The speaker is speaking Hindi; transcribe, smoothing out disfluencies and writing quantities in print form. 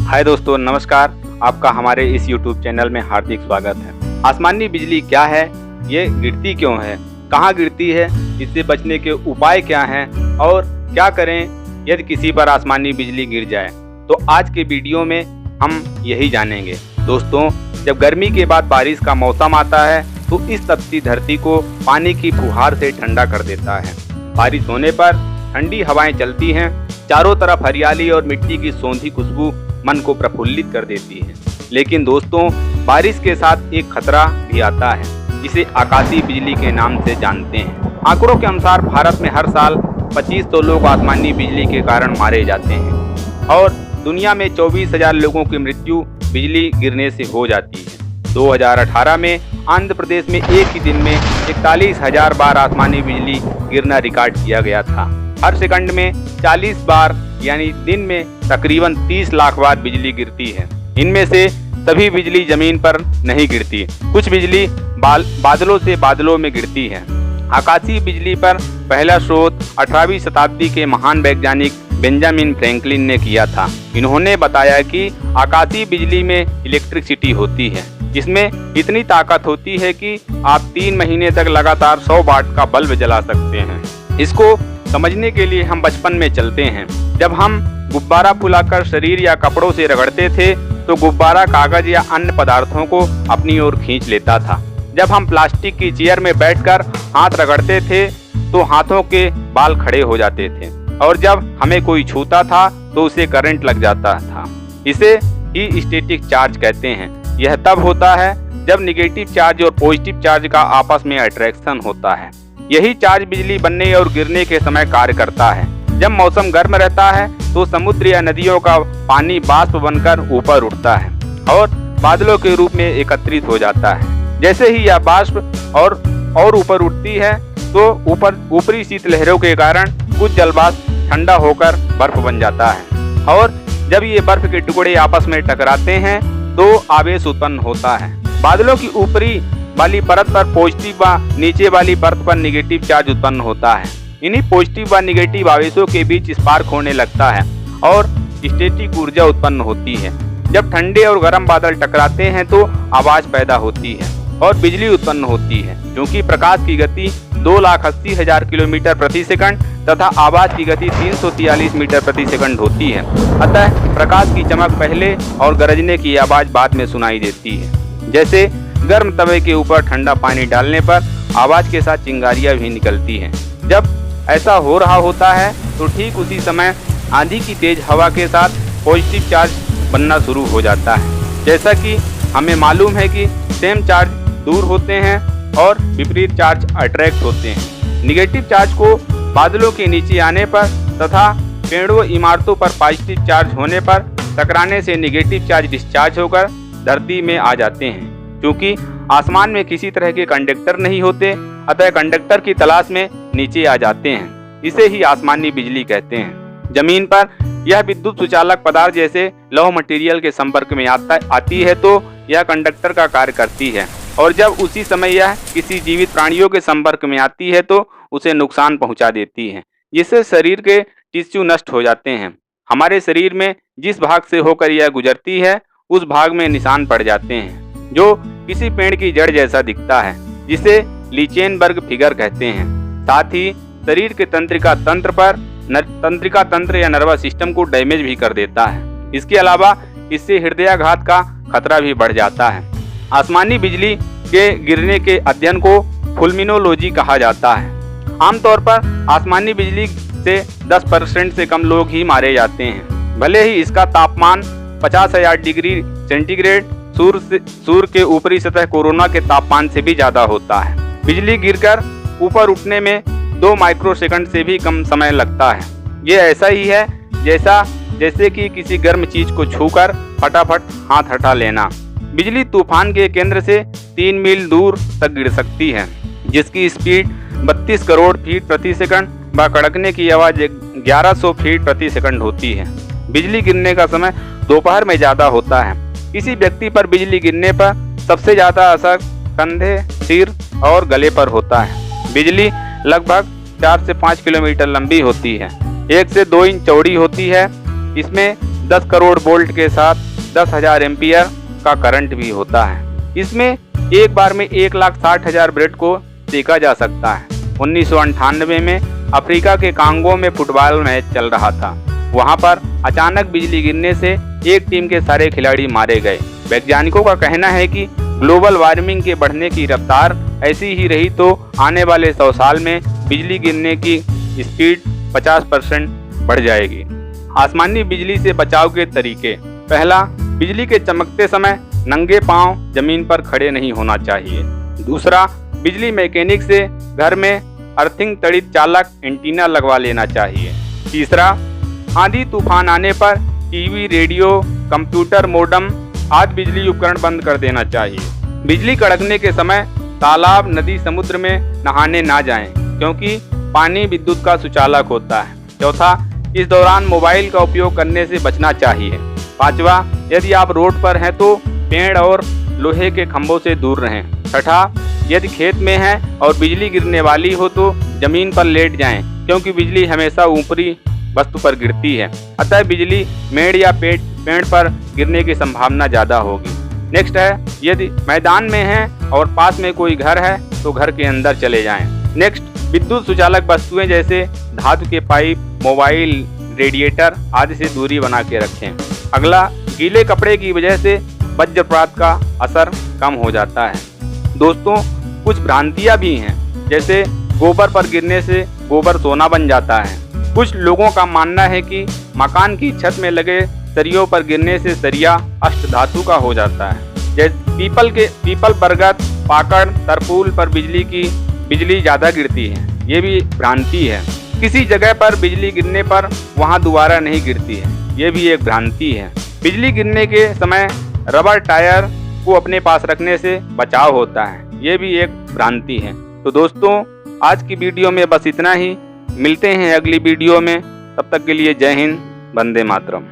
हाय दोस्तों, नमस्कार। आपका हमारे इस YouTube चैनल में हार्दिक स्वागत है। आसमानी बिजली क्या है, ये गिरती क्यों है, कहाँ गिरती है, इससे बचने के उपाय क्या हैं और क्या करें यदि किसी पर आसमानी बिजली गिर जाए, तो आज के वीडियो में हम यही जानेंगे। दोस्तों, जब गर्मी के बाद बारिश का मौसम आता है तो इस तपती धरती को पानी की फुहार से ठंडा कर देता है। बारिश होने पर ठंडी हवाएं चलती हैं, चारों तरफ हरियाली और मिट्टी की सौंधी खुशबू मन को प्रफुल्लित कर देती है। लेकिन दोस्तों, बारिश के साथ एक खतरा भी आता है, जिसे आकाशीय बिजली के नाम से जानते हैं। आंकड़ों के अनुसार भारत में हर साल 2500 लोग आसमानी बिजली के कारण मारे जाते हैं और दुनिया में 24,000 लोगों की मृत्यु बिजली गिरने से हो जाती है। 2018 में आंध्र प्रदेश में एक ही दिन में 41,000 बार आसमानी बिजली गिरना रिकॉर्ड किया गया था। हर सेकंड में 40 बार यानी दिन में तकरीबन 30 लाख बार बिजली गिरती है। इनमें से सभी बिजली जमीन पर नहीं गिरती, कुछ बिजली बादलों से बादलों में गिरती है। आकाशीय बिजली पर पहला शोध 18वीं शताब्दी के महान वैज्ञानिक बेंजामिन फ्रैंकलिन ने किया था। इन्होंने बताया कि आकाशीय बिजली में इलेक्ट्रिसिटी होती है, जिसमें इतनी ताकत होती है कि आप 3 महीने तक लगातार 100 वाट का बल्ब जला सकते हैं। इसको समझने के लिए हम बचपन में चलते हैं। जब हम गुब्बारा फुलाकर शरीर या कपड़ों से रगड़ते थे तो गुब्बारा कागज या अन्य पदार्थों को अपनी ओर खींच लेता था। जब हम प्लास्टिक की चेयर में बैठकर हाथ रगड़ते थे तो हाथों के बाल खड़े हो जाते थे और जब हमें कोई छूता था तो उसे करंट लग जाता था। इसे ही स्टैटिक चार्ज कहते हैं। यह तब होता है जब निगेटिव चार्ज और पॉजिटिव चार्ज का आपस में अट्रैक्शन होता है। यही चार्ज बिजली बनने और गिरने के समय कार्य करता है। जब मौसम गर्म रहता है तो समुद्र या नदियों का पानी बाष्प बनकर ऊपर उठता है और बादलों के रूप में एकत्रित हो जाता है। जैसे ही यह बाष्प और ऊपर उठती है तो ऊपरी शीतलहरों के कारण कुछ जलवाष्प ठंडा होकर बर्फ बन जाता है और जब ये बर्फ के टुकड़े आपस में टकराते हैं तो आवेश उत्पन्न होता है। बादलों की ऊपरी वाली परत पर पॉजिटिव व नीचे वाली परत पर निगेटिव चार्ज उत्पन्न होता है। इन्हीं पॉजिटिव व निगेटिव आवेशों के बीच स्पार्क होने लगता है और स्टैटिक ऊर्जा उत्पन्न होती है। जब ठंडे और गर्म बादल टकराते हैं तो आवाज पैदा होती है और बिजली उत्पन्न होती है। क्योंकि प्रकाश की गति 2,80,000 किलोमीटर प्रति सेकंड तथा आवाज की गति 343 मीटर प्रति सेकंड होती है, अतः प्रकाश की चमक पहले और गरजने की आवाज बाद में सुनाई देती है। जैसे गर्म तवे के ऊपर ठंडा पानी डालने पर आवाज के साथ चिंगारियां भी निकलती हैं। जब ऐसा हो रहा होता है तो ठीक उसी समय आंधी की तेज हवा के साथ पॉजिटिव चार्ज बनना शुरू हो जाता है। जैसा कि हमें मालूम है कि सेम चार्ज दूर होते हैं और विपरीत चार्ज अट्रैक्ट होते हैं। निगेटिव चार्ज को बादलों के नीचे आने पर तथा पेड़ों इमारतों पर पॉजिटिव चार्ज होने पर टकराने से निगेटिव चार्ज डिस्चार्ज होकर धरती में आ जाते हैं। क्योंकि आसमान में किसी तरह के कंडक्टर नहीं होते, अतः कंडक्टर की तलाश में नीचे आ जाते हैं। इसे ही आसमानी बिजली कहते हैं। जमीन पर यह विद्युत सुचालक पदार्थ जैसे लौह मटेरियल के संपर्क में आती है तो यह कंडक्टर का कार्य करती है और जब उसी समय यह किसी जीवित प्राणियों के संपर्क में आती है तो उसे नुकसान पहुंचा देती है, जिससे शरीर के टिश्यू नष्ट हो जाते हैं। हमारे शरीर में जिस भाग से होकर यह गुजरती है उस भाग में निशान पड़ जाते हैं, जो किसी पेड़ की जड़ जैसा दिखता है, जिसे लीचेनबर्ग फिगर कहते हैं। साथ ही शरीर के तंत्रिका तंत्र या नर्वस सिस्टम को डैमेज भी कर देता है। इसके अलावा इससे हृदयाघात का खतरा भी बढ़ जाता है। आसमानी बिजली के गिरने के अध्ययन को फुल्मिनोलॉजी कहा जाता है। आमतौर पर आसमानी बिजली से 10% से कम लोग ही मारे जाते हैं, भले ही इसका तापमान 50,000 डिग्री सेंटीग्रेड सूर्य के ऊपरी सतह कोरोना के तापमान से भी ज्यादा होता है। बिजली गिरकर ऊपर उठने में 2 माइक्रोसेकंड से भी कम समय लगता है। ये ऐसा ही है जैसे कि किसी गर्म चीज को छूकर फटाफट हाथ हटा लेना। बिजली तूफान के केंद्र से 3 मील दूर तक गिर सकती है, जिसकी स्पीड 32 करोड़ फीट प्रति सेकंड व कड़कने की आवाज 1100 फीट प्रति सेकंड होती है। बिजली गिरने का समय दोपहर में ज्यादा होता है। किसी व्यक्ति पर बिजली गिरने पर सबसे ज्यादा असर कंधे, सिर और गले पर होता है। बिजली लगभग 4 से 5 किलोमीटर लंबी होती है, 1 से 2 इंच चौड़ी होती है। इसमें 10 करोड़ वोल्ट के साथ 10,000 एम्पियर का करंट भी होता है। इसमें एक बार में 1,60,000 ब्रेड को सेका जा सकता है। 1998 में अफ्रीका के कांगो में फुटबॉल मैच चल रहा था। वहां पर अचानक बिजली गिरने से एक टीम के सारे खिलाड़ी मारे गए। वैज्ञानिकों का कहना है कि ग्लोबल वार्मिंग के बढ़ने की रफ्तार ऐसी ही रही तो आने वाले 100 साल में बिजली गिरने की स्पीड 50% बढ़ जाएगी। आसमानी बिजली से बचाव के तरीके। पहला, बिजली के चमकते समय नंगे पांव जमीन पर खड़े नहीं होना चाहिए। दूसरा, बिजली मैकेनिक से घर में अर्थिंग तड़ित चालक एंटीना लगवा लेना चाहिए। तीसरा, आंधी तूफान आने पर टीवी, रेडियो, कंप्यूटर, मोडम आदि बिजली उपकरण बंद कर देना चाहिए। बिजली कड़कने के समय तालाब, नदी, समुद्र में नहाने ना जाएं, क्योंकि पानी विद्युत का सुचालक होता है। चौथा, इस दौरान मोबाइल का उपयोग करने से बचना चाहिए। पांचवा, यदि आप रोड पर हैं तो पेड़ और लोहे के खंभों से दूर रहें। छठा, यदि खेत में हैं और बिजली गिरने वाली हो तो जमीन पर लेट जाएं, क्योंकि बिजली हमेशा ऊपरी वस्तु पर गिरती है, अतः बिजली मेड़ या पेड़ पर गिरने की संभावना ज़्यादा होगी। नेक्स्ट है, यदि मैदान में हैं और पास में कोई घर है तो घर के अंदर चले जाएं। नेक्स्ट, विद्युत सुचालक वस्तुएं जैसे धातु के पाइप, मोबाइल, रेडिएटर आदि से दूरी बना के रखें। अगला, गीले कपड़े की वजह से वज्रपात का असर कम हो जाता है। दोस्तों, कुछ भ्रांतियां भी हैं, जैसे गोबर पर गिरने से गोबर सोना बन जाता है। कुछ लोगों का मानना है कि मकान की छत में लगे सरियों पर गिरने से सरिया अष्ट धातु का हो जाता है। जैसे पीपल, बरगद, पाकड़, तरपूल पर बिजली ज़्यादा गिरती है, ये भी भ्रांति है। किसी जगह पर बिजली गिरने पर वहाँ दोबारा नहीं गिरती है, ये भी एक भ्रांति है। बिजली गिरने के समय रबर टायर को अपने पास रखने से बचाव होता है, ये भी एक भ्रांति है। तो दोस्तों, आज की वीडियो में बस इतना ही। मिलते हैं अगली वीडियो में, तब तक के लिए जय हिंद, वंदे मातरम।